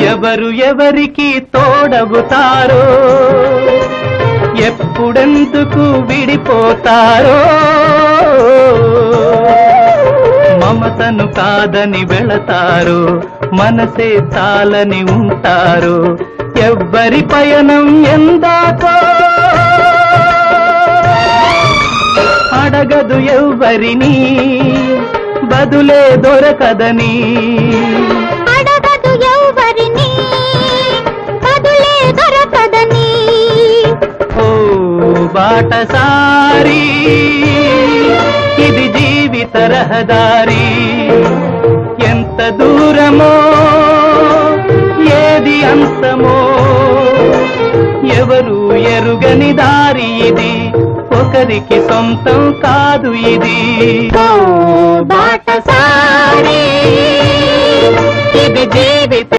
ఎవరు ఎవరికి తోడవుతారో ఎప్పుడెందుకు విడిపోతారో మమతను కాదని వెళతారు మనసే చాలని ఉంటారు ఎవ్వరి పయనం ఎందాకో అడగదు ఎవ్వరిని బదులే దొరకదని అడగదు ఎవ్వరిని బదులే దొరకదని ఓ బాటసారి ఇది జీవిత రహదారి ఎంత దూరమో ఏది అంతమో ఎవరు ఎరుగని దారి ఇది ఒకరికి సొంతం కాదు ఇది ఓ బాటసారి ఇది జీవిత